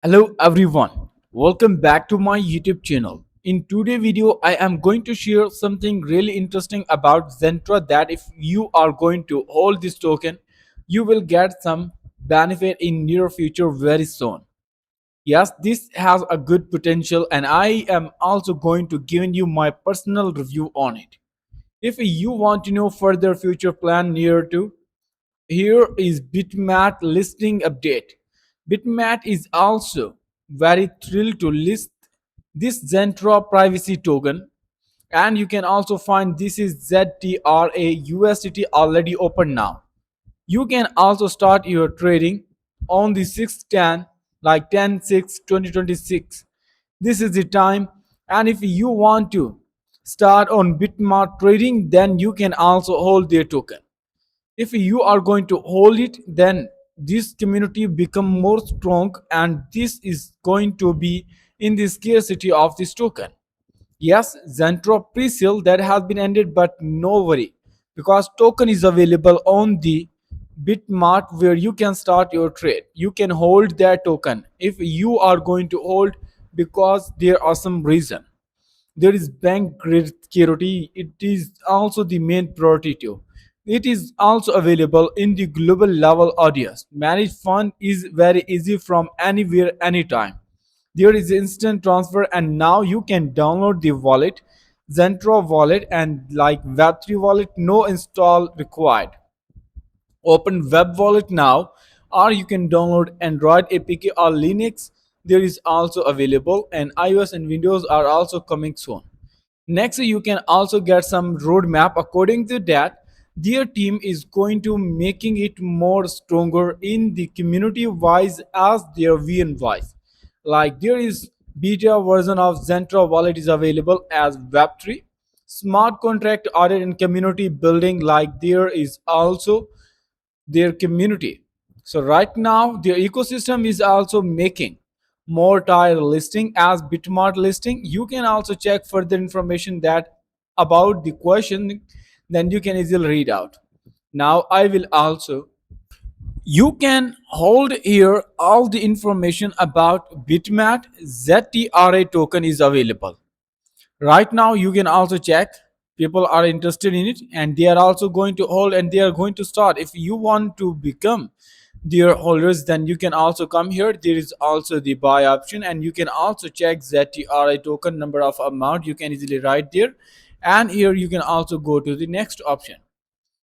Hello everyone, welcome back to my YouTube channel. In today's video, I am going to share something really interesting about Zentra that if you are going to hold this token, you will get some benefit in near future very soon. Yes, this has a good potential and I am also going to give you my personal review on it. If you want to know further future plan near to, here is BitMart listing update. BitMart is also very thrilled to list this Zentra Privacy token, and you can also find this is ZTRA USDT already open now. You can also start your trading on the 610 like 10/6/2026. This is the time, and if you want to start on BitMart trading, then you can also hold their token. If you are going to hold it, then this community become more strong, and this is going to be in the scarcity of this token. Yes, Zentra pre-sale that has been ended, but no worry, because token is available on the BitMart where you can start your trade. You can hold that token if you are going to hold, because there are some reason. There is bank grade security. It is also the main priority too. It is also available in the global level audience. Manage fund is very easy from anywhere, anytime. There is instant transfer, and now you can download the wallet, Zentra wallet, and like Web3 wallet, no install required. Open web wallet now, or you can download Android APK or Linux. There is also available, and iOS and Windows are also coming soon. Next, you can also get some roadmap. According to that, their team is going to making it more stronger in the community wise as their VN wise. Like there is beta version of Zentra wallet is available as Web3. Smart contract audit and community building, like there is also their community. So right now their ecosystem is also making more tier listing as BitMart listing. You can also check further information that about the question, then you can easily read out. Now I will also, you can hold here all the information about BitMart. ZTRA token is available right now. You can also check, people are interested in it and they are also going to hold and they are going to start. If you want to become their holders, then you can also come here. There is also the buy option, and you can also check ZTRA token number of amount. You can easily write there, and here you can also go to the next option.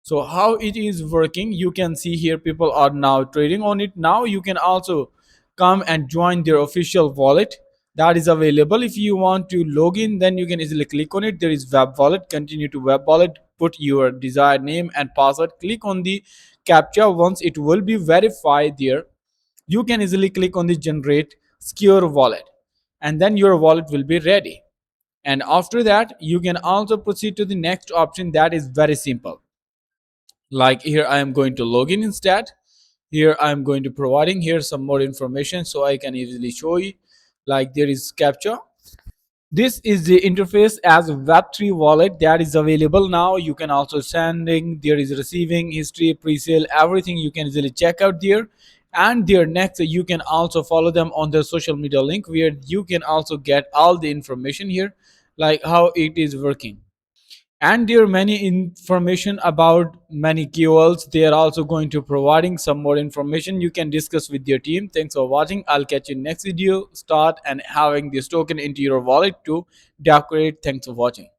So how it is working, you can see here people are now trading on it. Now you can also come and join their official wallet that is available. If you want to log in, then you can easily click on it. There is web wallet, continue to web wallet, put your desired name and password, click on the captcha. Once it will be verified there, you can easily click on the generate secure wallet, and then your wallet will be ready. And after that, you can also proceed to the next option. That is very simple. Like here I am going to log in instead. Here I am going to providing here some more information so I can easily show you. Like there is captcha. This is the interface as web3 wallet that is available now. You can also sending, there is receiving history, pre-sale, everything you can easily check out there. And there next, you can also follow them on their social media link where you can also get all the information here, like how it is working. And there are many information about many keywords. They are also going to providing some more information you can discuss with your team. Thanks for watching. I'll catch you next video. Start and having this token into your wallet to decorate. Thanks for watching.